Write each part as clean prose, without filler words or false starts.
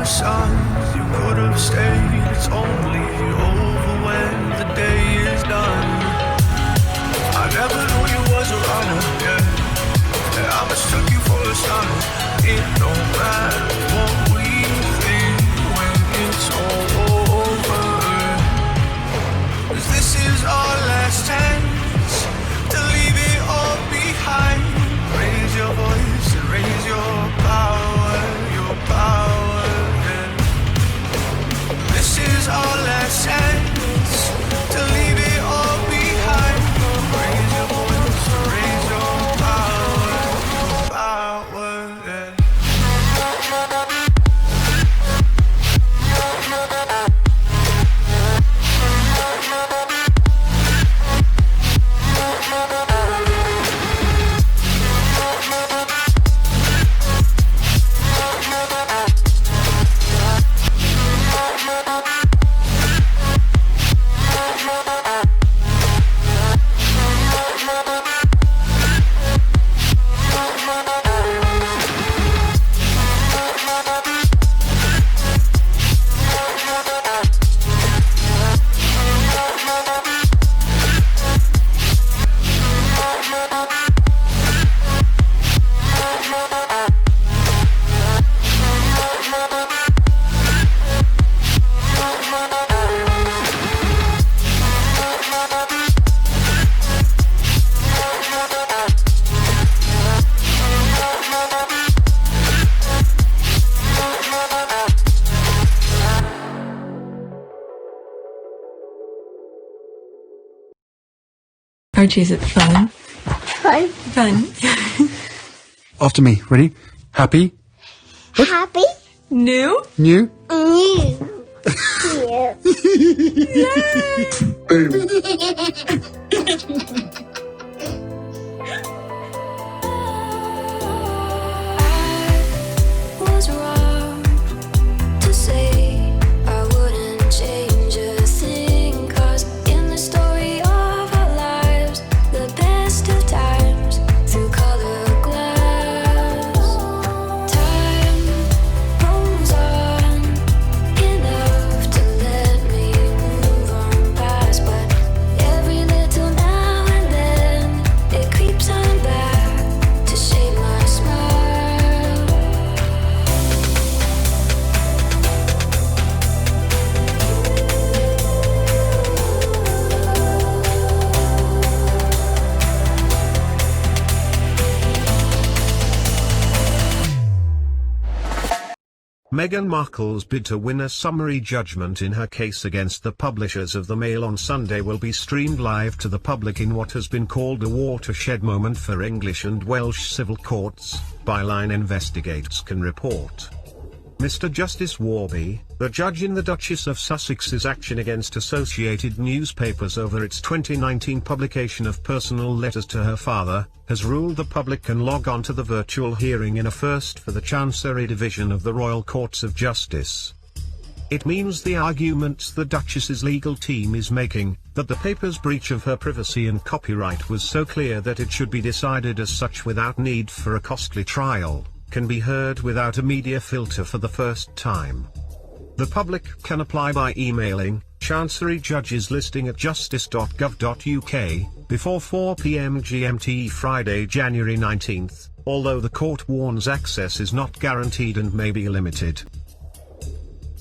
signs you could have stayed. It's only over when the day is done. I never knew you was a runner, yeah. I mistook you for a son. It don't matter what we think when it's all over. 'Cause this is our last chance to leave it all behind. Raise your voice and raise your power, yeah. This is our last chance to leave it all behind. Raise your voice and raise your power, yeah. Archie, is it fun? Fun. After me. Ready? Happy? Happy? New? New? New. Was wrong to say I wouldn't change a thing, 'cause in the story of our lives, the best of times through colored glass, time rolls on enough to let me move on past, but every little now and then it creeps on back to shape my smile. Meghan Markle's bid to win a summary judgment in her case against the publishers of the Mail on Sunday will be streamed live to the public in what has been called a watershed moment for English and Welsh civil courts, Byline Investigates can report. Mr. Justice Warby, the judge in the Duchess of Sussex's action against Associated Newspapers over its 2019 publication of personal letters to her father, has ruled the public can log on to the virtual hearing in a first for the Chancery Division of the Royal Courts of Justice. It means the arguments the Duchess's legal team is making, that the paper's breach of her privacy and copyright was so clear that it should be decided as such without need for a costly trial, can be heard without a media filter for the first time. The public can apply by emailing Chancery Judges listing at justice.gov.uk before 4 p.m. GMT Friday, January 19th, although the court warns access is not guaranteed and may be limited.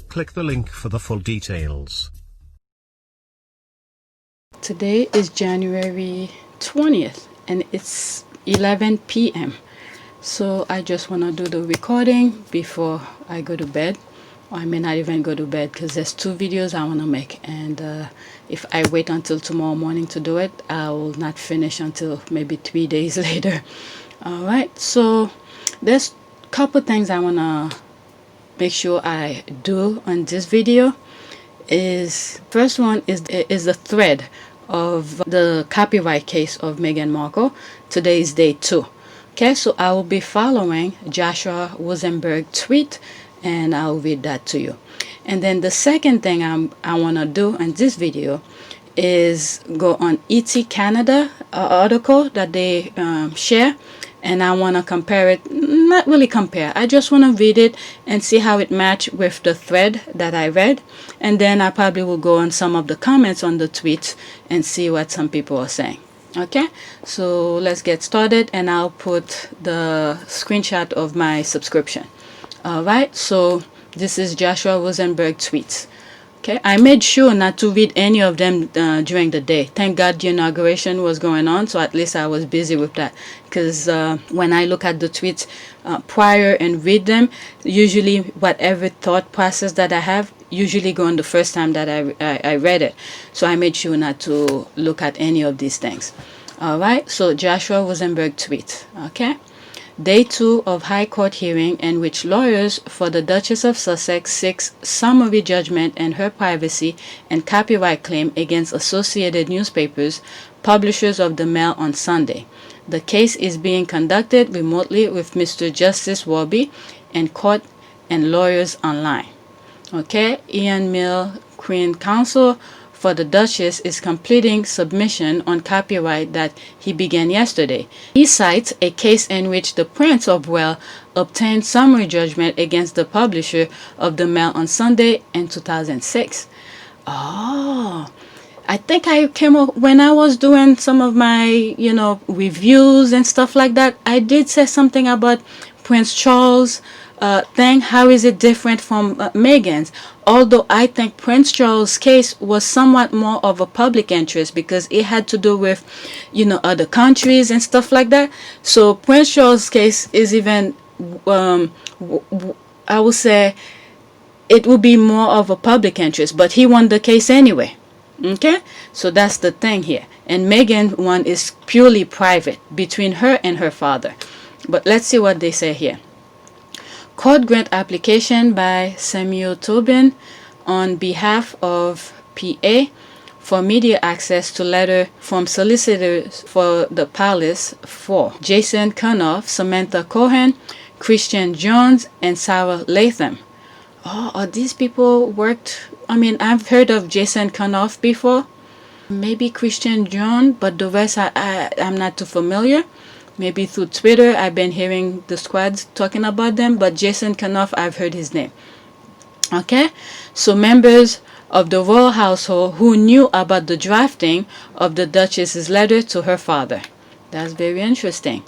Click the link for the full details. Today is January 20th and it's 11 p.m. So I just want to do the recording before I go to bed. Or I may not even go to bed because there's 2 videos I want to make, and if I wait until tomorrow morning to do it, I will not finish until maybe 3 days later. Alright, so there's a couple things I want to make sure I do on this video. First one is the thread of the copyright case of Meghan Markle. Today is day 2. Okay, so I will be following Joshua Rosenberg's tweet, and I'll read that to you. And then the second thing I want to do in this video is go on ET Canada article that they share, and I want to compare it not really compare. I just want to read it and see how it matched with the thread that I read. And then I probably will go on some of the comments on the tweets and see what some people are saying. Okay, so let's get started, and I'll put the screenshot of my subscription. All right, so this is Joshua Rosenberg tweets. Okay, I made sure not to read any of them during the day. Thank God the inauguration was going on, so at least I was busy with that. Because when I look at the tweets prior and read them, usually whatever thought process that I have usually go on the first time that I read it. So I made sure not to look at any of these things. All right, so Joshua Rosenberg tweet. Okay. Day 2 of High Court hearing in which lawyers for the Duchess of Sussex seeks summary judgment in her privacy and copyright claim against Associated Newspapers, publishers of the Mail on Sunday. The case is being conducted remotely with Mr. Justice Warby in court and lawyers online. Okay, Ian Mill, Queen Counsel for the Duchess, is completing submission on copyright that he began yesterday. He cites a case in which the Prince of Wales obtained summary judgment against the publisher of the Mail on Sunday in 2006. Oh, I think I came up when I was doing some of my, reviews and stuff like that. I did say something about Prince Charles thing. How is it different from Meghan's? Although I think Prince Charles' case was somewhat more of a public interest because it had to do with, other countries and stuff like that. So Prince Charles' case is even, I would say, it would be more of a public interest, but he won the case anyway. Okay, so that's the thing here. And Meghan one is purely private between her and her father. But let's see what they say here. Court grant application by Samuel Tobin on behalf of PA for media access to letter from solicitors for the palace for Jason Cunoff, Samantha Cohen, Christian Jones, and Sarah Latham. Oh, are these people worked? I mean, I've heard of Jason Cunoff before. Maybe Christian Jones, but the rest I'm not too familiar. Maybe through Twitter, I've been hearing the squads talking about them, but Jason Cunoff, I've heard his name. Okay, so members of the royal household who knew about the drafting of the Duchess's letter to her father. That's very interesting.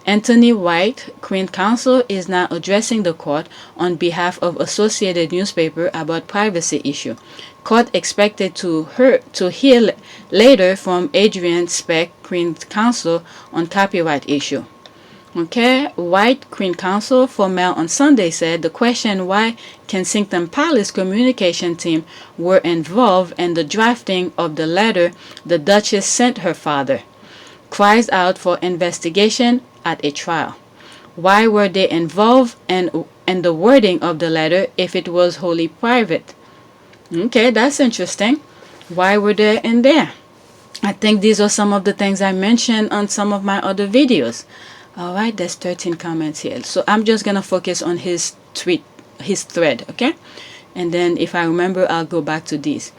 Anthony White, Queen Counsel, is now addressing the court on behalf of Associated Newspaper about privacy issue. Court expected to hear later from Adrian Speck, Queen Counsel, on copyright issue. Okay, White, Queen Counsel for Mail on Sunday, said the question why Kensington Palace communication team were involved in the drafting of the letter the Duchess sent her father cries out for investigation at a trial. Why were they involved in the wording of the letter if it was wholly private? Okay, that's interesting. Why were they in there? I think these are some of the things I mentioned on some of my other videos. All right, there's 13 comments here. So I'm just going to focus on his tweet, his thread, okay? And then if I remember, I'll go back to these.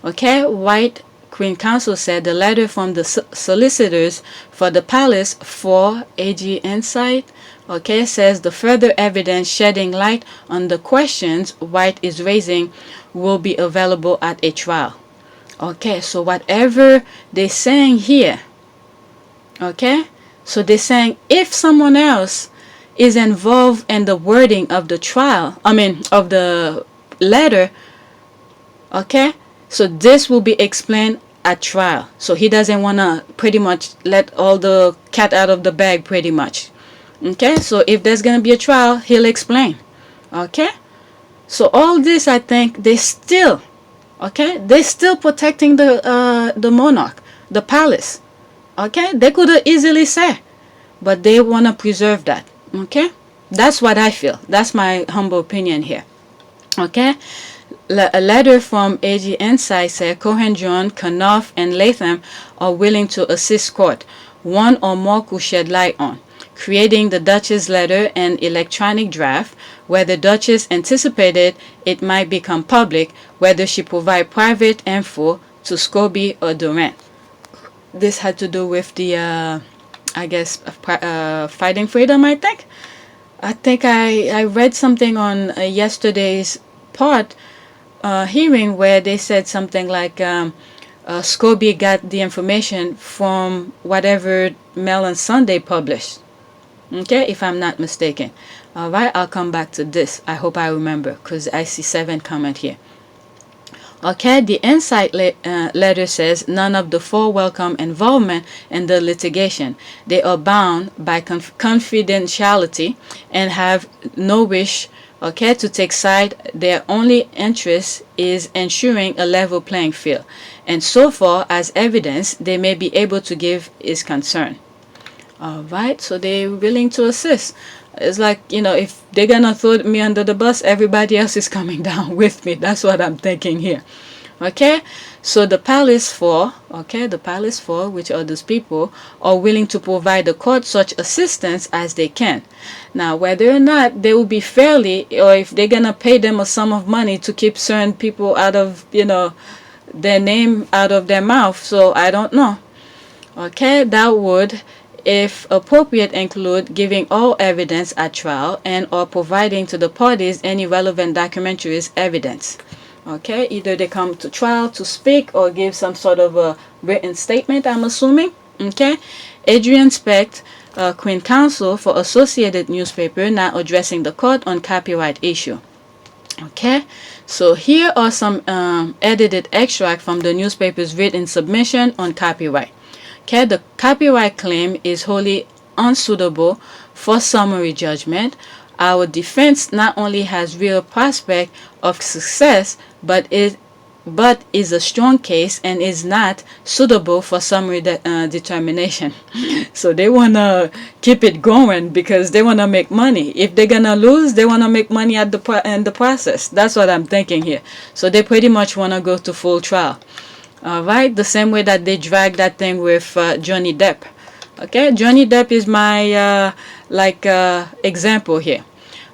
Okay, White, Queen Counsel, said the letter from the solicitors for the palace for AG Insight, okay, says the further evidence shedding light on the questions White is raising will be available at a trial. Okay, so whatever they're saying here, okay, so they're saying if someone else is involved in the wording of the trial, of the letter, okay, so this will be explained at trial. So he doesn't want to pretty much let all the cat out of the bag pretty much. Okay, so if there's going to be a trial, he'll explain. Okay, so all this, I think they're still protecting the monarch, the palace. Okay, they could have easily said, but they want to preserve that. Okay, that's what I feel. That's my humble opinion here. Okay, a letter from AG Insight said Cohen, John, Cunoff, and Latham are willing to assist court. One or more could shed light on creating the Duchess letter and electronic draft, where the Duchess anticipated it might become public, whether she provide private info to Scobie or Durant. This had to do with the, Fighting Freedom, I think. I think I read something on yesterday's part hearing where they said something like Scobie got the information from whatever Mail on Sunday published. Okay, if I'm not mistaken. All right, I'll come back to this. I hope I remember because I see 7 comment here. Okay, the insight letter says none of the 4 welcome involvement in the litigation. They are bound by confidentiality and have no wish, okay, to take side. Their only interest is ensuring a level playing field, and so far as evidence they may be able to give is concerned. All right, so they're willing to assist. It's like, if they're gonna throw me under the bus, everybody else is coming down with me. That's what I'm thinking here. Okay, so the Palace 4, which are those people, are willing to provide the court such assistance as they can. Now, whether or not they will be fairly, or if they're gonna pay them a sum of money to keep certain people out of, their name out of their mouth, so I don't know. Okay, that would, if appropriate, include giving all evidence at trial and or providing to the parties any relevant documentaries evidence. Okay, either they come to trial to speak or give some sort of a written statement, I'm assuming. Okay, Adrian Specht, Queen Counsel for Associated Newspaper, now addressing the court on copyright issue. Okay, so here are some edited extract from the newspaper's written submission on copyright. Okay, the copyright claim is wholly unsuitable for summary judgment. Our defense not only has real prospect of success, but is a strong case and is not suitable for summary determination. So they wanna keep it going because they wanna make money. If they're gonna lose, they wanna make money in the process. That's what I'm thinking here. So they pretty much wanna go to full trial. All right, the same way that they drag that thing with Johnny Depp. Okay, Johnny Depp is my example here.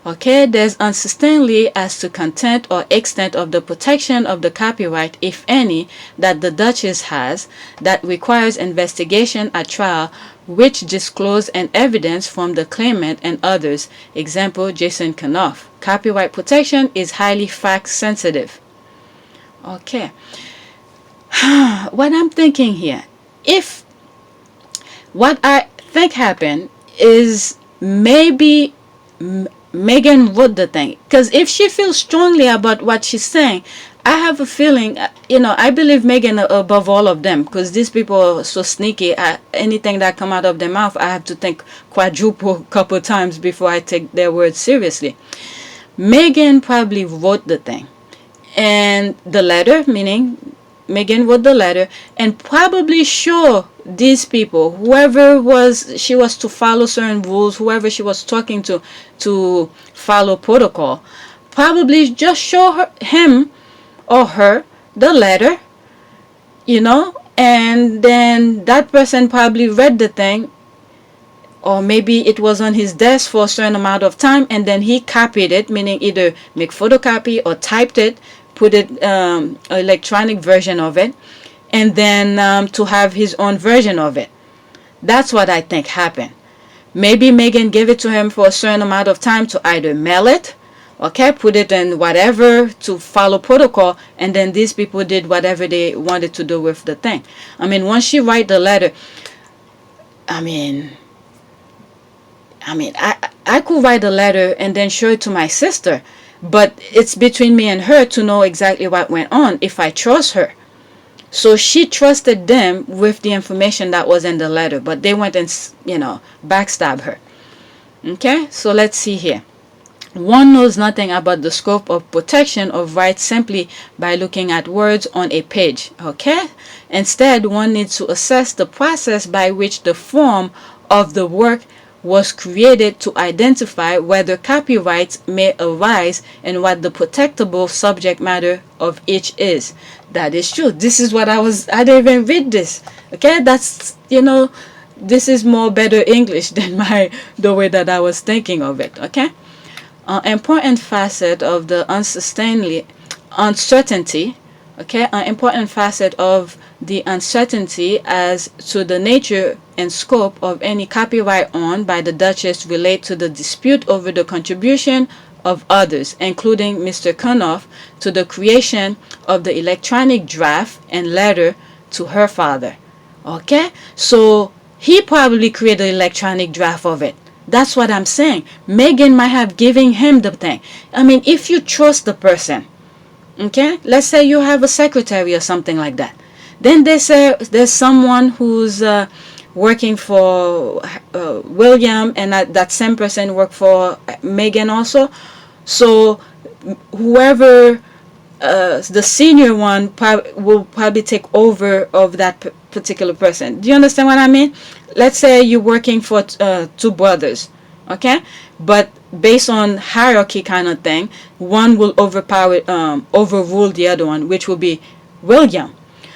Okay, there's uncertainty as to content or extent of the protection of the copyright, if any, that the Duchess has, that requires investigation at trial, which disclose an evidence from the claimant and others. Example, Jason Kanoff. Copyright protection is highly fact sensitive. Okay. What I'm thinking here, if what I think happened is maybe Meghan wrote the thing, because if she feels strongly about what she's saying, I have a feeling, I believe Meghan above all of them, because these people are so sneaky. Anything that come out of their mouth, I have to think quadruple couple times before I take their words seriously. Meghan probably wrote the thing, and the letter, meaning Meghan wrote the letter, and probably sure these people, whoever she was to follow certain rules, whoever she was talking to follow protocol, probably just show him or her the letter, and then that person probably read the thing, or maybe it was on his desk for a certain amount of time, and then he copied it, meaning either make photocopy or typed it, put it electronic version of it, and then to have his own version of it. That's what I think happened. Maybe Meghan gave it to him for a certain amount of time to either mail it, okay, put it in whatever to follow protocol, and then these people did whatever they wanted to do with the thing. I mean, once she write the letter, I could write a letter and then show it to my sister, but it's between me and her to know exactly what went on if I trust her. So she trusted them with the information that was in the letter, but they went and, backstab her. Okay, so let's see here. One knows nothing about the scope of protection of rights simply by looking at words on a page. Okay, instead, one needs to assess the process by which the form of the work was created to identify whether copyrights may arise and what the protectable subject matter of each is. That is true. This is what I didn't even read this. Okay, that's, this is more better English than the way that I was thinking of it. Okay, important facet of the uncertainty. Okay, an important facet of the uncertainty as to the nature and scope of any copyright owned by the Duchess relate to the dispute over the contribution of others, including Mr. Cunoff, to the creation of the electronic draft and letter to her father. Okay? So he probably created an electronic draft of it. That's what I'm saying. Meghan might have given him the thing. I mean, if you trust the person, okay? Let's say you have a secretary or something like that. Then they say there's someone who's working for William, and that same person worked for Meghan also. So whoever the senior one will probably take over of that particular person. Do you understand what I mean? Let's say you're working for two brothers, okay? But based on hierarchy kind of thing, one will overrule the other one, which will be William.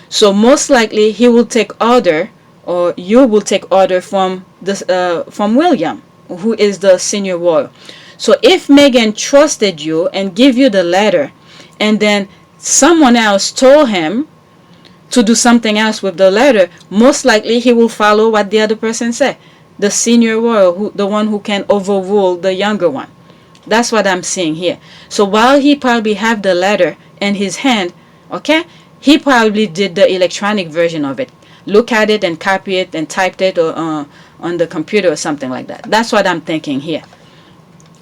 So most likely he will take order, or you will take order from William, who is the senior royal. So if Meghan trusted you and give you the letter, and then someone else told him to do something else with the letter, most likely he will follow what the other person said. The senior royal, the one who can overrule the younger one. That's what I'm seeing here. So while he probably have the letter in his hand, okay, he probably did the electronic version of it. Look at it and copy it and typed it or on the computer or something like that. That's what I'm thinking here.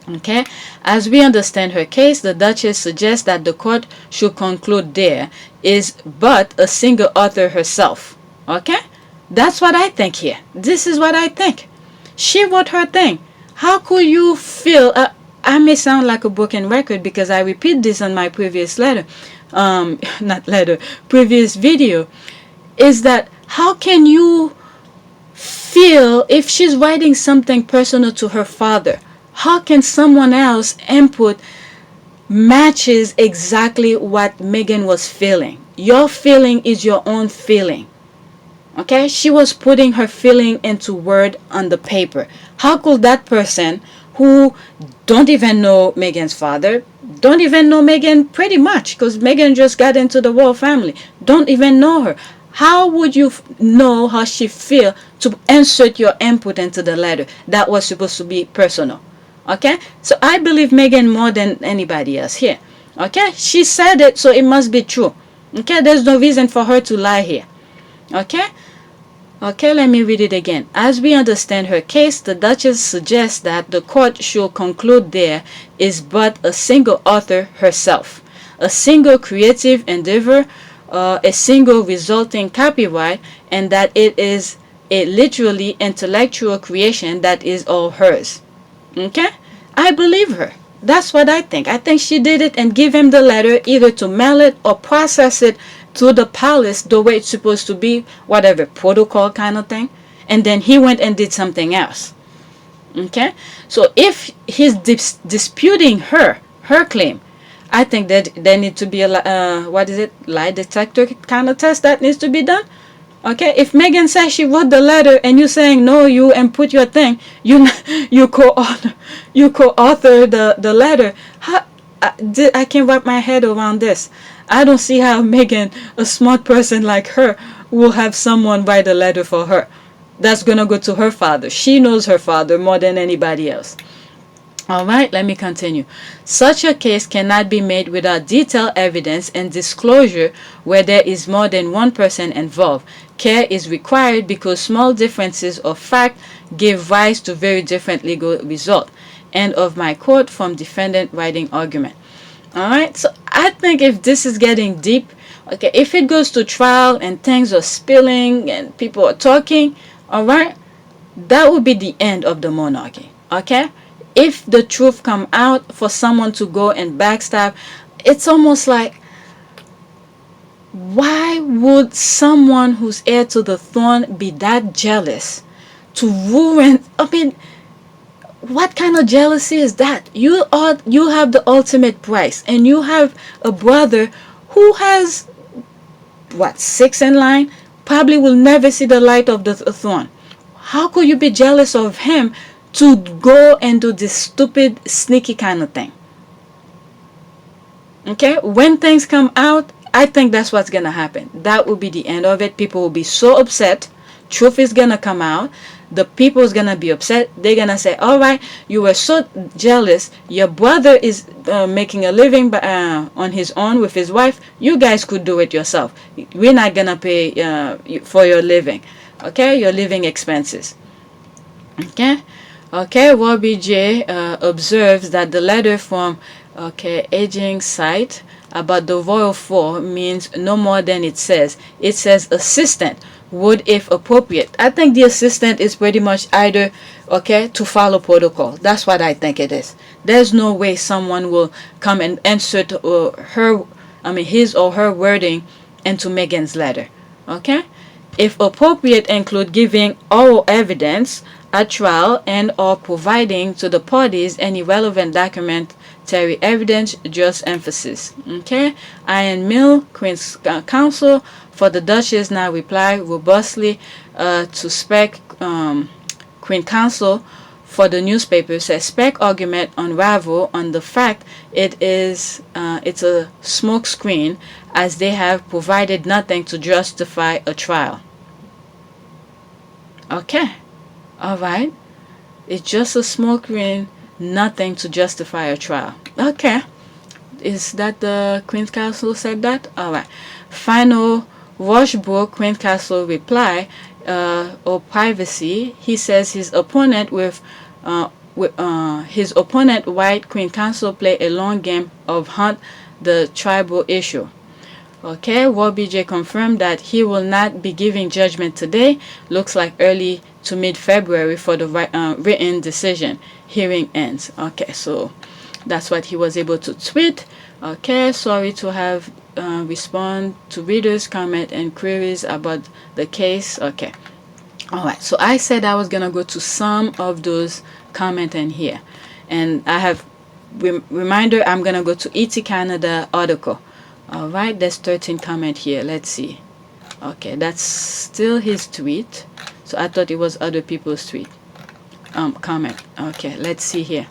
Okay, as we understand her case, the Duchess suggests that the court should conclude there is but a single author herself. Okay, that's what I think here. This is what I think. She wrote her thing. How could you feel? I may sound like a broken record because I repeat this on my previous previous video. Is that how can you feel if she's writing something personal to her father? How can someone else input matches exactly what Meghan was feeling? Your feeling is your own feeling. Okay? She was putting her feeling into word on the paper. How could that person who don't even know Meghan's father, don't even know Meghan pretty much, because Meghan just got into the royal family, don't even know her. How would you know how she feel to insert your input into the letter that was supposed to be personal? Okay, so I believe Meghan more than anybody else here. Okay, she said it, so it must be true. Okay, there's no reason for her to lie here. Okay, let me read it again. As we understand her case, the Duchess suggests that the court should conclude there is but a single author herself, a single creative endeavor, a single resulting copyright, and that it is a literally intellectual creation that is all hers. Okay, I believe her. That's what I think. I think she did it and give him the letter either to mail it or process it to the palace the way it's supposed to be, whatever protocol kind of thing. And then he went and did something else. Okay, so if he's disputing her claim, I think that there needs to be a lie detector kind of test that needs to be done. Okay, if Meghan says she wrote the letter and you saying no, you input your thing, you co-author the letter. I can't wrap my head around this. I don't see how Meghan, a smart person like her, will have someone write a letter for her. That's gonna go to her father. She knows her father more than anybody else. Alright, let me continue. Such a case cannot be made without detailed evidence and disclosure where there is more than one person involved. Care is required because small differences of fact give rise to very different legal results. End of my quote from defendant writing argument. Alright, so I think if this is getting deep, okay, if it goes to trial and things are spilling and people are talking, alright, that would be the end of the monarchy. Okay? If the truth come out, for someone to go and backstab, it's almost like, why would someone who's heir to the throne be that jealous to ruin? I mean, what kind of jealousy is that? You have the ultimate prize, and you have a brother who has 6 in line, probably will never see the light of the throne. How could you be jealous of him to go and do this stupid, sneaky kind of thing? Okay, when things come out, I think that's what's gonna happen. That will be the end of it. People will be so upset. truth is gonna come out. The people is gonna be upset. They're gonna say, all right, you were so jealous, your brother is making a living on his own with his wife, you guys could do it yourself. We're not gonna pay for your living, okay, your living expenses. Okay, Robbie J observes that the letter from aging site about the Royal Four means no more than it says. It says assistant would if appropriate. I think the assistant is pretty much either to follow protocol. That's what I think it is. There's no way someone will come and insert his or her wording into Meghan's letter. Okay, if appropriate include giving oral evidence at trial and or providing to the parties any relevant documentary evidence, just emphasis. Okay, Ian Mill, Queen's counsel for the Duchess, now reply robustly to spec Queen counsel for the newspaper says spec argument unravel on the fact it's a smoke screen as they have provided nothing to justify a trial. Okay. Alright, it's just a smoke screen, nothing to justify a trial. Okay, is that the Queen's Counsel said that? Alright, final Rushbrook Queen's Counsel reply or privacy. He says his opponent white Queen Counsel play a long game of hunt the tribal issue. Okay, Robbie J confirmed that he will not be giving judgment today. Looks like early to mid-February for the written decision. Hearing ends. Okay, so that's what he was able to tweet. Okay, sorry to have respond to readers' comment and queries about the case. Okay, all right. So I said I was gonna go to some of those comment in here, and I have reminder. I'm gonna go to ET Canada article. All right, there's 13 comment here. Let's see. Okay, that's still his tweet. So I thought it was other people's tweet. Comment. Okay, let's see here.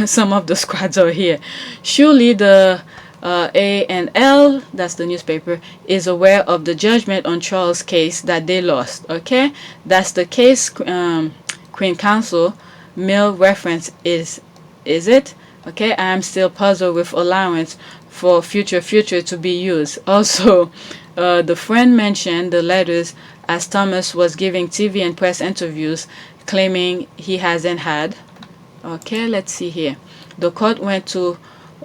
Some of the squads are here. Surely the A&L, that's the newspaper, is aware of the judgment on Charles' case that they lost. Okay, that's the case. Queen Counsel Mill reference is it? Okay, I am still puzzled with allowance for future to be used. Also, the friend mentioned the letters as Thomas was giving TV and press interviews claiming he hasn't had. Okay, let's see here. The court went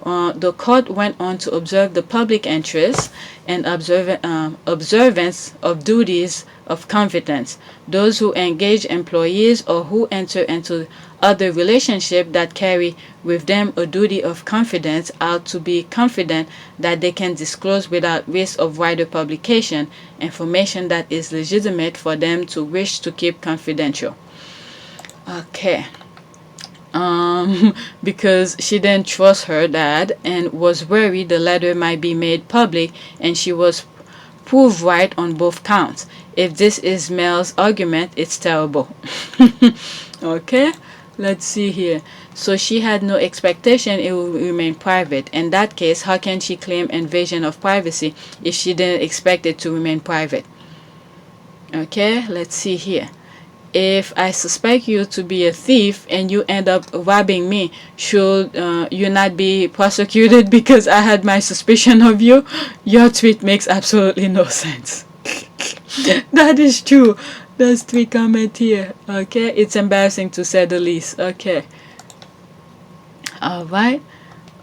on to observe the public interest and observance of duties of confidence. Those who engage employees or who enter into other relationship that carry with them a duty of confidence are to be confident that they can disclose without risk of wider publication information that is legitimate for them to wish to keep confidential. Okay. Because she didn't trust her dad and was worried the letter might be made public, and she was proved right on both counts. If this is Mel's argument, it's terrible. Okay, let's see here. So she had no expectation it will remain private. In that case, how can she claim invasion of privacy if she didn't expect it to remain private? Okay, let's see here. If I suspect you to be a thief and you end up robbing me, should you not be prosecuted because I had my suspicion of you? Your tweet makes absolutely no sense. That is true. There's 3 comments here. Okay, it's embarrassing to say the least. Okay. All right.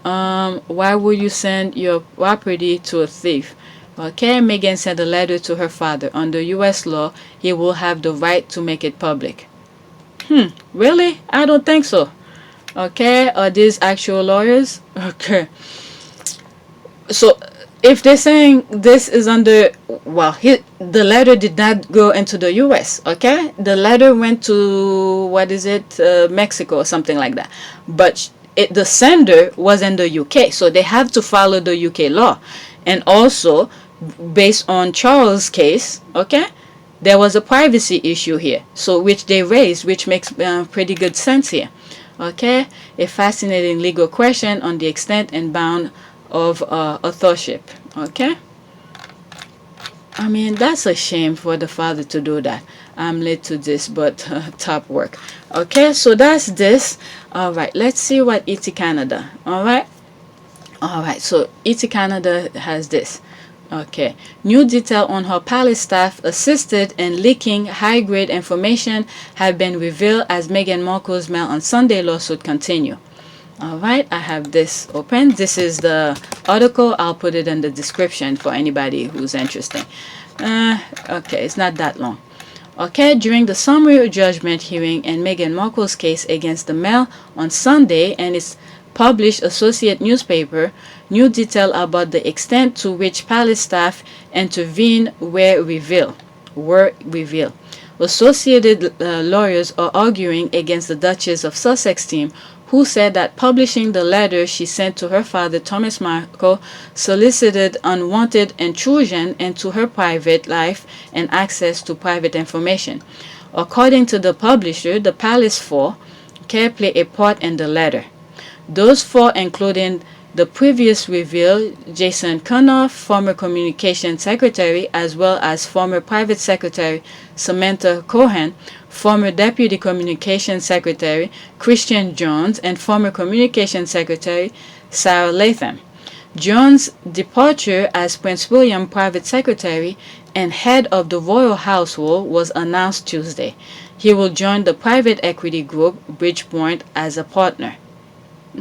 Why would you send your property to a thief? Okay, Meghan sent a letter to her father. Under U.S. law, he will have the right to make it public. Really? I don't think so. Okay, are these actual lawyers? Okay. So, if they're saying this is under, well, the letter did not go into the U.S., okay? The letter went to, Mexico or something like that. But the sender was in the UK, so they have to follow the UK law. And also, based on Charles' case, okay, there was a privacy issue here, so which they raised, which makes pretty good sense here. Okay, a fascinating legal question on the extent and bound of authorship. Okay. I mean, that's a shame for the father to do that. I'm late to this, but top work. Okay, so that's this. All right, let's see what ET Canada. All right. So ET Canada has this. Okay, new detail on how palace staff assisted in leaking high-grade information have been revealed as Meghan Markle's Mail on Sunday lawsuit continue. All right, I have this open. This is the article. I'll put it in the description for anybody who's interested. Okay, it's not that long. Okay, during the summary judgment hearing in Meghan Markle's case against the Mail on Sunday and its published associate newspaper, new detail about the extent to which palace staff intervened were revealed. Associated lawyers are arguing against the Duchess of Sussex team, who said that publishing the letter she sent to her father, Thomas Markle, solicited unwanted intrusion into her private life and access to private information. According to the publisher, the Palace Four play a part in the letter. Those four, including the previous reveal, Jason Cunniff, former communications secretary, as well as former private secretary Samantha Cohen, former deputy communications secretary Christian Jones, and former communications secretary Sarah Latham. Jones' departure as Prince William private secretary and head of the royal household was announced Tuesday. He will join the private equity group Bridgepoint as a partner.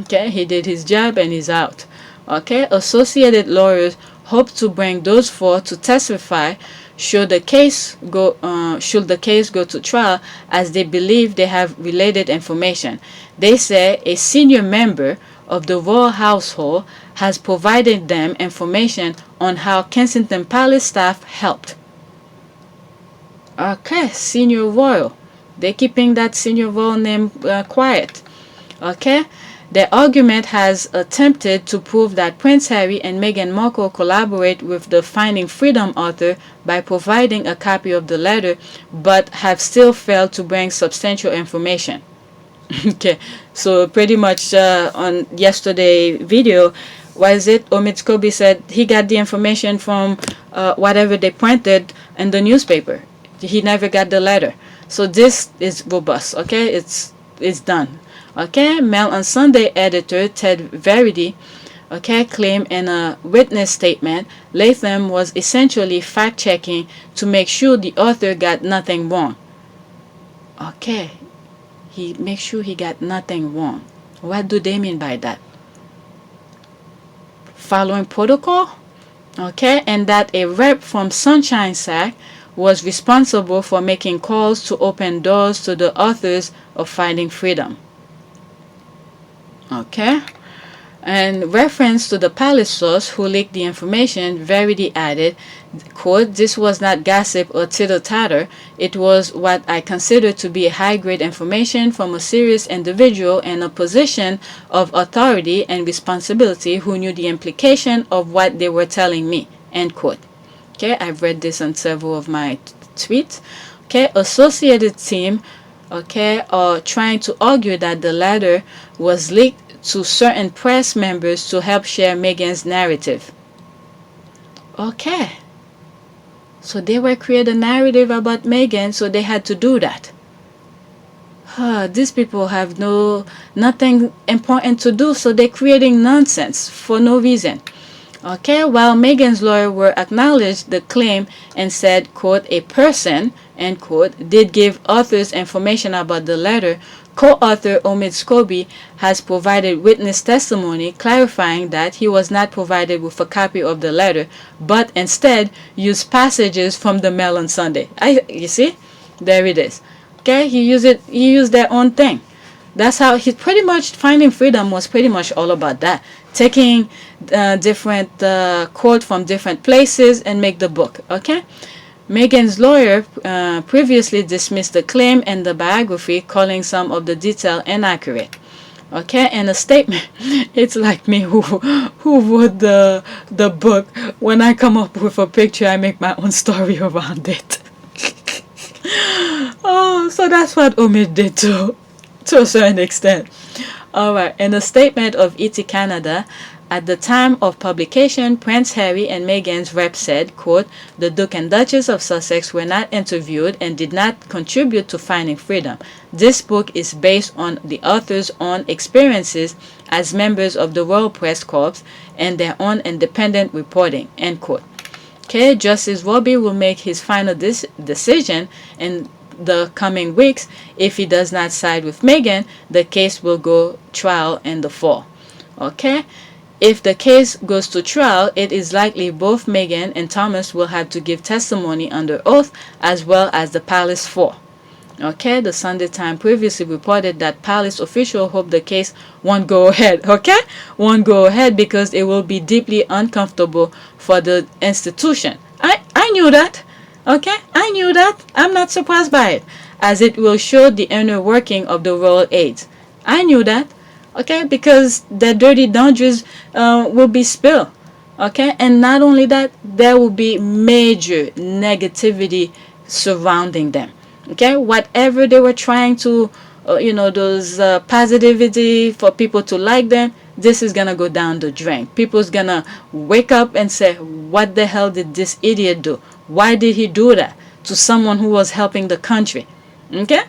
Okay, he did his job and he's out. Okay, associated lawyers hope to bring those four to testify should the case go to trial, as they believe they have related information. They say a senior member of the royal household has provided them information on how Kensington Palace staff helped. Okay, senior royal. They're keeping that senior royal name quiet. Okay. The argument has attempted to prove that Prince Harry and Meghan Markle collaborate with the Finding Freedom author by providing a copy of the letter, but have still failed to bring substantial information. Okay, so pretty much on yesterday video, Omid Scobie said he got the information from whatever they printed in the newspaper. He never got the letter. So this is robust. Okay, it's done. Okay, Mail on Sunday editor Ted Verity, claimed in a witness statement Latham was essentially fact-checking to make sure the author got nothing wrong. Okay, he makes sure he got nothing wrong. What do they mean by that? Following protocol? Okay, and that a rep from Sunshine Sack was responsible for making calls to open doors to the authors of Finding Freedom. Okay, and reference to the palace source who leaked the information, Verity added, quote, "This was not gossip or tittle-tatter. It was what I consider to be high-grade information from a serious individual in a position of authority and responsibility who knew the implication of what they were telling me," end quote. Okay, I've read this on several of my tweets. Okay, Associated team are trying to argue that the letter was leaked to certain press members to help share Meghan's narrative. Okay, so they were creating a narrative about Meghan, so they had to do that. These people have nothing important to do, so they're creating nonsense for no reason. Okay, while Meghan's lawyer were acknowledged the claim and said, quote, "A person," end quote, "did give authors information about the letter," co-author Omid Scobie has provided witness testimony clarifying that he was not provided with a copy of the letter, but instead used passages from the Mail on Sunday. You see? There it is. Okay, he used their own thing. That's how he pretty much Finding Freedom was pretty much all about that. Taking different quote from different places and make the book. Okay, Meghan's lawyer previously dismissed the claim and the biography, calling some of the detail inaccurate. Okay, and a statement. It's like me who wrote the book. When I come up with a picture, I make my own story around it. Oh, so that's what Omid did to a certain extent. Alright, in a statement of ET Canada, At the time of publication, Prince Harry and Meghan's rep said, quote, "The Duke and Duchess of Sussex were not interviewed and did not contribute to finding freedom. This book is based on the author's own experiences as members of the Royal Press Corps and their own independent reporting," end quote. Okay, Justice Roby will make his final decision in the coming weeks. If he does not side with Meghan, the case will go trial in the fall. Okay, if the case goes to trial, it is likely both Meghan and Thomas will have to give testimony under oath, as well as the palace four. Okay, the Sunday Times previously reported that palace officials hope the case won't go ahead. Okay, won't go ahead because it will be deeply uncomfortable for the institution. I knew that. Okay, I knew that. I'm not surprised by it, as it will show the inner working of the royal aides. I knew that. Okay, because the dirty laundries will be spilled. Okay, and not only that, there will be major negativity surrounding them. Okay, whatever they were trying to, those positivity for people to like them, this is gonna go down the drain. People's gonna wake up and say, "What the hell did this idiot do? Why did he do that to someone who was helping the country?" Okay,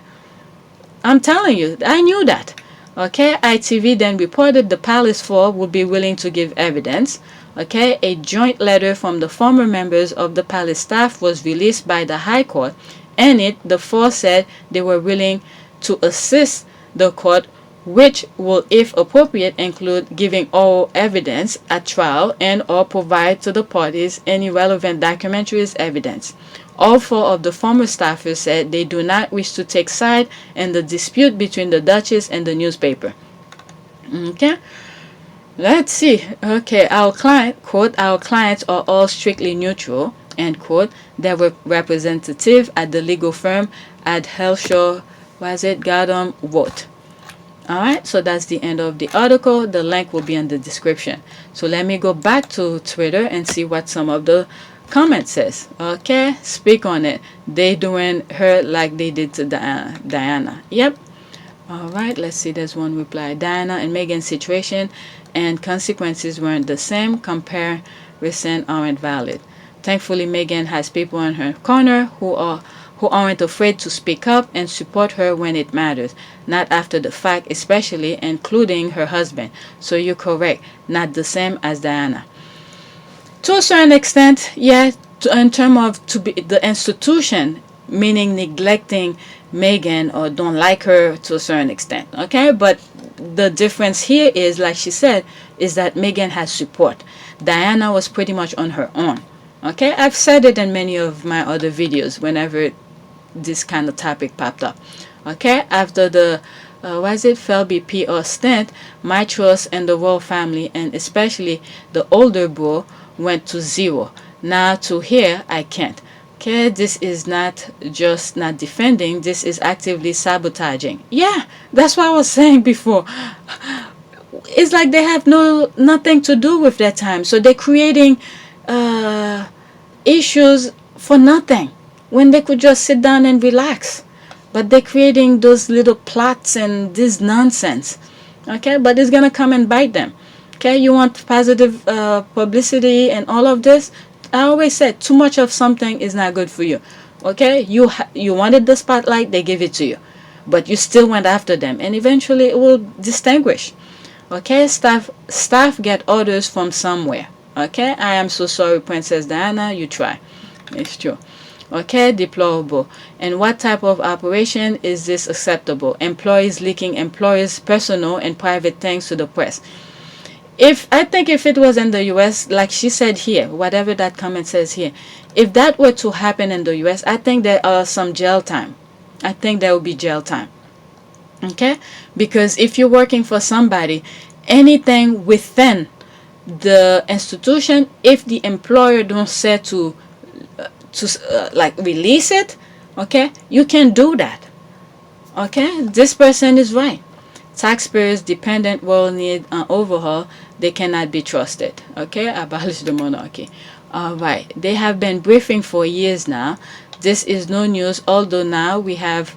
I'm telling you, I knew that. Okay, ITV then reported the palace four would be willing to give evidence. Okay, a joint letter from the former members of the palace staff was released by the High Court. In it, the four said they were willing to assist the court, which will, if appropriate, include giving oral evidence at trial and or provide to the parties any relevant documentaries evidence. All four of the former staffers said they do not wish to take side in the dispute between the Duchess and the newspaper. Okay, let's see. Okay, our client, quote, "Our clients are all strictly neutral," end quote. They were representative at the legal firm at Helshaw, Gadam wrote. Alright, so that's the end of the article. The link will be in the description. So let me go back to Twitter and see what some of the comment says. Okay, speak on it. They doing her like they did to Diana. Yep. All right, let's see. There's one reply. Diana and Meghan's situation and consequences weren't the same. Comparison aren't valid. Thankfully, Meghan has people in her corner who aren't afraid to speak up and support her when it matters, not after the fact, especially including her husband. So you're correct. Not the same as Diana. To a certain extent, yeah, in terms of to be the institution, meaning neglecting Meghan or don't like her to a certain extent, okay? But the difference here is, like she said, is that Meghan has support. Diana was pretty much on her own, okay? I've said it in many of my other videos whenever this kind of topic popped up, okay? After the Felby PR stint, my trust in the royal family and especially the older bro went to zero. Now to here, I can't. Okay, this is not just not defending, this is actively sabotaging. Yeah, that's what I was saying before. It's like they have nothing to do with their time. So they're creating issues for nothing when they could just sit down and relax. But they're creating those little plots and this nonsense. Okay, but it's gonna come and bite them. Okay, you want positive publicity and all of this. I always said too much of something is not good for you. Okay, you wanted the spotlight, they give it to you, but you still went after them, and eventually it will distinguish. Okay, staff get orders from somewhere. Okay, I am so sorry, Princess Diana. You try. It's true. Okay, deplorable. And what type of operation is this acceptable? Employees leaking employers' personal and private things to the press. I think if it was in the US, like she said here, whatever that comment says here, if that were to happen in the US, I think there are some jail time. I think there will be jail time. Okay? Because if you're working for somebody, anything within the institution, if the employer don't say to like release it, okay, you can do that. Okay? This person is right. Taxpayers dependent will need an overhaul. They cannot be trusted. Okay, abolish the monarchy. All right, they have been briefing for years now. This is no news, although now we have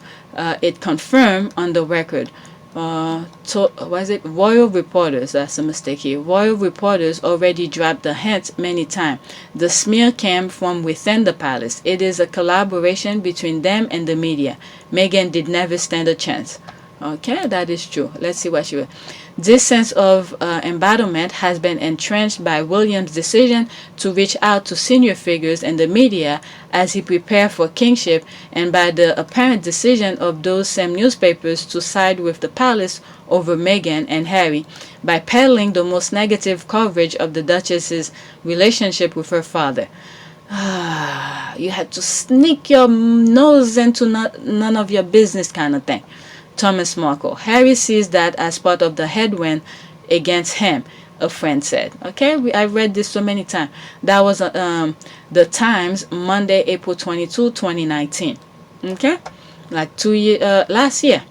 it confirmed on the record. Royal reporters, that's a mistake here. Royal reporters already dropped the hint many times. The smear came from within the palace. It is a collaboration between them and the media. Meghan did never stand a chance. Okay, that is true. Let's see what she will. This sense of embattlement has been entrenched by William's decision to reach out to senior figures in the media as he prepared for kingship, and by the apparent decision of those same newspapers to side with the palace over Meghan and Harry by peddling the most negative coverage of the Duchess's relationship with her father. You had to sneak your nose into none of your business kind of thing. Thomas Markle. Harry sees that as part of the headwind against him, a friend said. Okay, I read this so many times. That was the Times, Monday, April 22, 2019. Okay, like last year.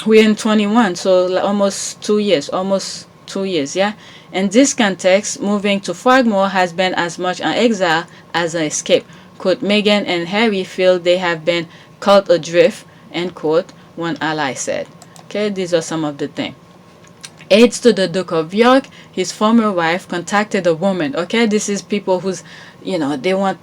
We're in 21, so almost 2 years. Almost 2 years, yeah. In this context, moving to Frogmore has been as much an exile as an escape. Quote, Meghan and Harry feel they have been caught adrift, end quote, one ally said. Okay, these are some of the things. Aides to the Duke of York, his former wife, contacted a woman. Okay, this is people who's, they want.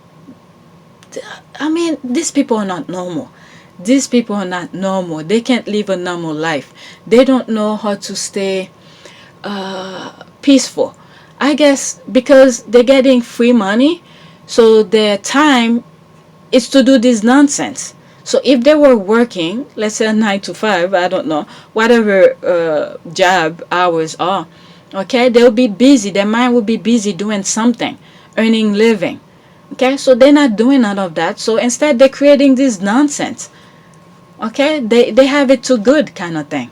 I mean, these people are not normal. These people are not normal. They can't live a normal life. They don't know how to stay peaceful. I guess because they're getting free money, so their time is to do this nonsense. So if they were working, let's say 9 to 5, I don't know, whatever job hours are, okay, they'll be busy. Their mind will be busy doing something, earning living. Okay, so they're not doing none of that. So instead, they're creating this nonsense. Okay, they have it too good kind of thing.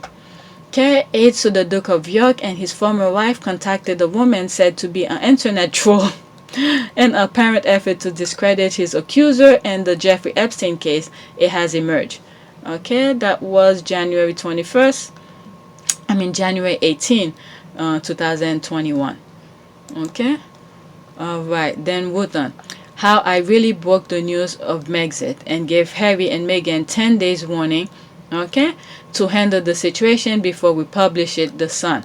Okay, aides to the Duke of York and his former wife contacted a woman said to be an internet troll. An apparent effort to discredit his accuser and the Jeffrey Epstein case, it has emerged. Okay, that was January 18, 2021. Okay, all right, then Wooten. How I really broke the news of Megxit and gave Harry and Meghan 10 days warning, okay, to handle the situation before we publish it, The Sun.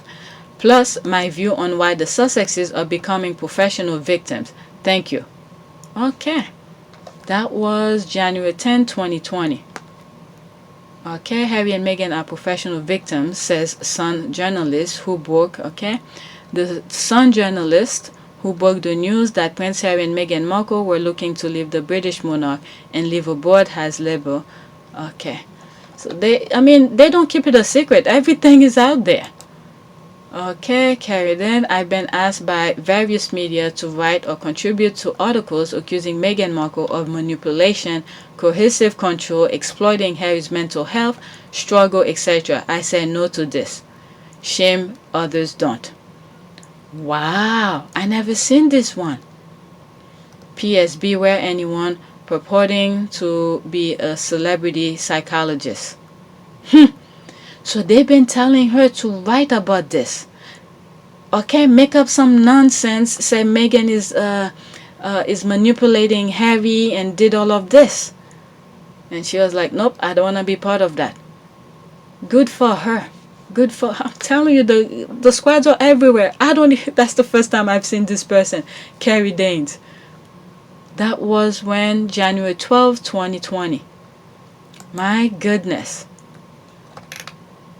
Plus, my view on why the Sussexes are becoming professional victims. Thank you. Okay. That was January 10, 2020. Okay, Harry and Meghan are professional victims, says Sun journalist who broke, okay? The Sun journalist who broke the news that Prince Harry and Meghan Markle were looking to leave the British monarch and live abroad has labeled. Okay. So they don't keep it a secret. Everything is out there. Okay, Carrie, then I've been asked by various media to write or contribute to articles accusing Meghan Markle of manipulation, coercive control, exploiting Harry's mental health, struggle, etc. I say no to this. Shame others don't. Wow, I never seen this one. P.S. Beware anyone purporting to be a celebrity psychologist. So they've been telling her to write about this. Okay, make up some nonsense, say Meghan is manipulating Harry and did all of this. And she was like, nope, I don't want to be part of that. Good for her. Good for her. I'm telling you, the squads are everywhere. That's the first time I've seen this person, Carrie Danes. That was when January 12, 2020. My goodness.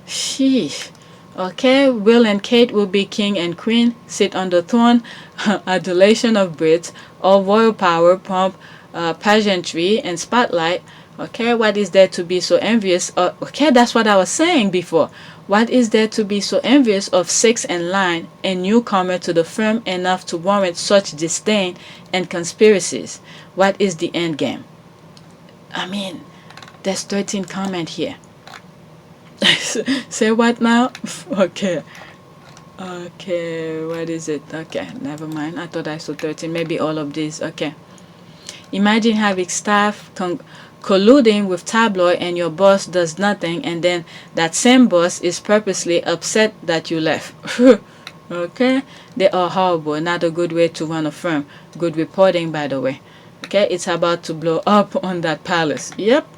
Sheesh. Okay, Will and Kate will be king and queen, sit on the throne, adulation of Brits, all royal power, pomp, pageantry, and spotlight. Okay, what is there to be so envious? Okay, that's what I was saying before. What is there to be so envious of six in line, a newcomer to the firm enough to warrant such disdain and conspiracies? What is the end game? I mean, there's 13 comments here. Say what now? Okay, what is it? Okay, never mind. I thought I saw 13. Maybe all of these. Okay. Imagine having staff colluding with tabloid and your boss does nothing, and then that same boss is purposely upset that you left. Okay, they are horrible. Not a good way to run a firm. Good reporting, by the way. Okay, it's about to blow up on that palace. Yep.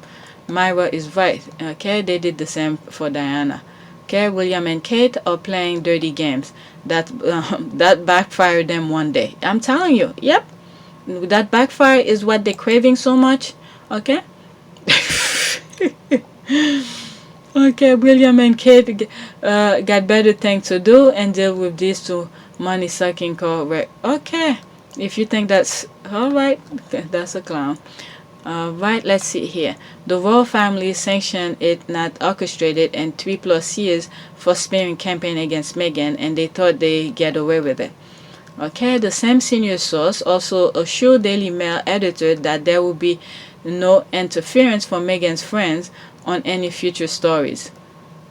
Myra is right. Okay, they did the same for Diana. Okay, William and Kate are playing dirty games. That backfired them one day. I'm telling you. Yep, that backfire is what they're craving so much. Okay. Okay, William and Kate got better things to do and deal with these two money sucking correct. Okay, if you think that's alright, that's a clown. Right, let's see here. The royal family sanctioned it not orchestrated in 3+ years for smearing campaign against Meghan, and they thought they get away with it. Okay, the same senior source also assured Daily Mail editor that there will be no interference from Meghan's friends on any future stories.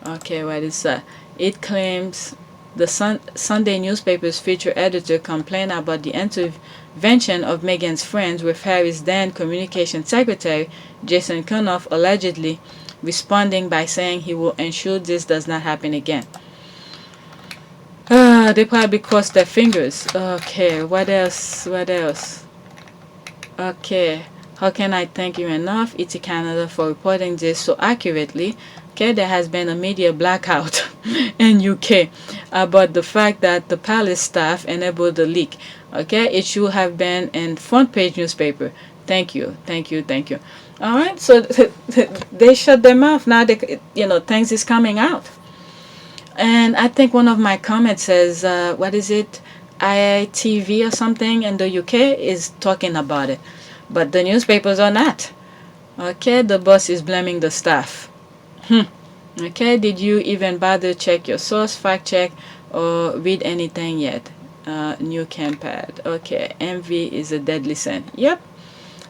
Okay, what is that? It claims the Sunday newspaper's feature editor complained about the intervention of Meghan's friends, with Harry's then communication secretary, Jason Cunoff, allegedly responding by saying he will ensure this does not happen again. They probably crossed their fingers. Okay, what else? What else? Okay, how can I thank you enough, ET Canada, for reporting this so accurately? Okay, there has been a media blackout in UK about the fact that the palace staff enabled the leak. Okay, it should have been in front page newspaper. Thank you, thank you, thank you. All right, so they shut their mouth. Now they, things is coming out. And I think one of my comments says, what is it, IITV or something in the UK is talking about it, but the newspapers are not. Okay, the boss is blaming the staff. Okay, did you even bother check your source, fact check, or read anything yet? New campad. Okay, envy is a deadly sin. Yep,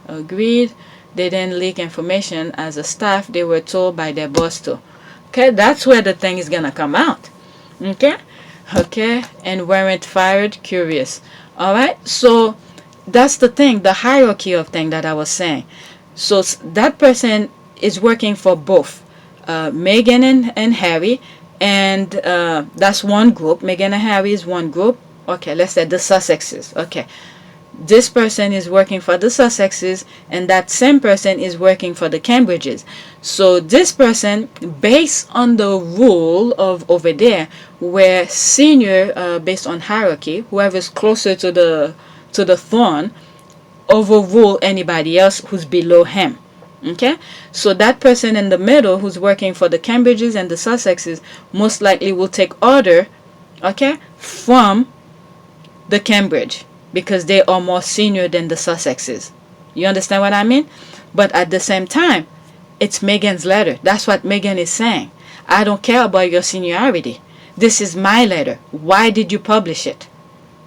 agreed. They didn't leak information as a staff. They were told by their boss to. Okay, that's where the thing is gonna come out. Okay, and weren't fired. Curious. All right, so that's the thing, the hierarchy of thing that I was saying. So that person is working for both Meghan and Harry, and that's one group. Meghan and Harry is one group. Okay, let's say the Sussexes. Okay, this person is working for the Sussexes, and that same person is working for the Cambridges. So this person, based on the rule of over there, where senior, based on hierarchy, whoever's closer to the throne, overrule anybody else who's below him. Okay, so that person in the middle who's working for the Cambridges and the Sussexes most likely will take order, okay, from the Cambridge, because they are more senior than the Sussexes. You understand what I mean? But at the same time, it's Meghan's letter. That's what Meghan is saying. I don't care about your seniority. This is my letter. Why did you publish it?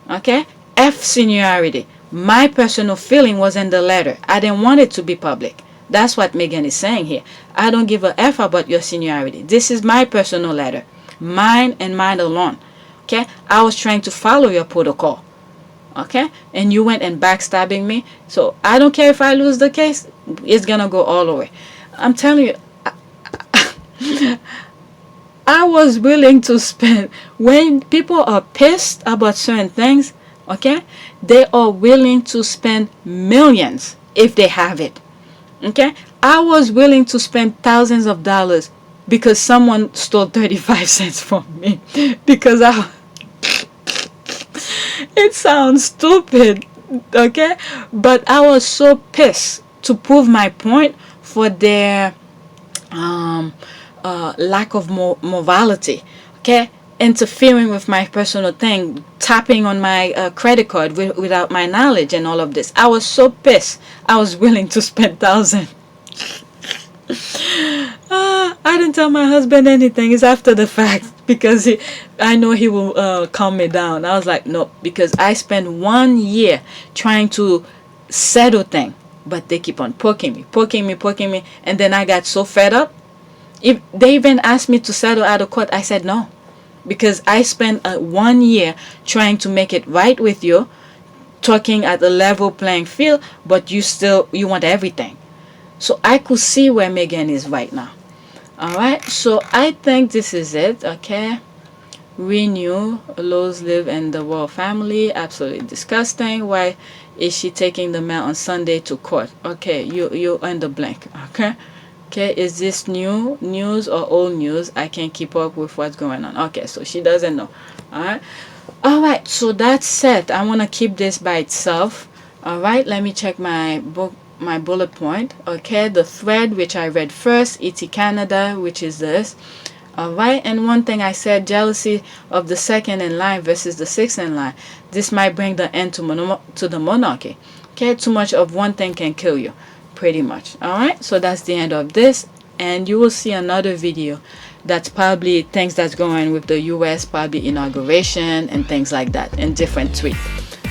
Okay, F seniority. My personal feeling was in the letter. I didn't want it to be public. That's what Meghan is saying here. I don't give a F about your seniority. This is my personal letter. Mine and mine alone. Okay? I was trying to follow your protocol. Okay? And you went and backstabbing me. So I don't care if I lose the case. It's going to go all the way. I'm telling you. I was willing to spend. When people are pissed about certain things, okay, they are willing to spend millions if they have it. Okay, I was willing to spend thousands of dollars because someone stole 35 cents from me. Because it sounds stupid, okay, but I was so pissed to prove my point for their lack of morality. Okay, interfering with my personal thing, tapping on my credit card without my knowledge and all of this. I was so pissed. I was willing to spend thousands. I didn't tell my husband anything. It's after the fact, because I know he will calm me down. I was like, no, because I spent 1 year trying to settle things, but they keep on poking me, and then I got so fed up. If they even asked me to settle out of court, I said no. Because I spent 1 year trying to make it right with you, talking at a level playing field, but you want everything. So I could see where Meghan is right now. Alright, so I think this is it, okay? Renew, Lowe's live in the royal family, absolutely disgusting. Why is she taking the mail on Sunday to court? Okay, you in the blank, okay? Okay, is this new news or old news? I can't keep up with what's going on. Okay, so she doesn't know. All right, so that's set. I want to keep this by itself. All right, let me check my book, my bullet point. Okay, the thread which I read first, ET Canada, which is this. All right, and one thing I said, jealousy of the second in line versus the sixth in line. This might bring the end to the monarchy. Okay, too much of one thing can kill you, pretty much. All right, so that's the end of this, and you will see another video that's probably things that's going with the US, probably inauguration and things like that, and different tweets.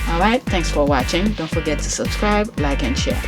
All right, thanks for watching. Don't forget to subscribe, like, and share.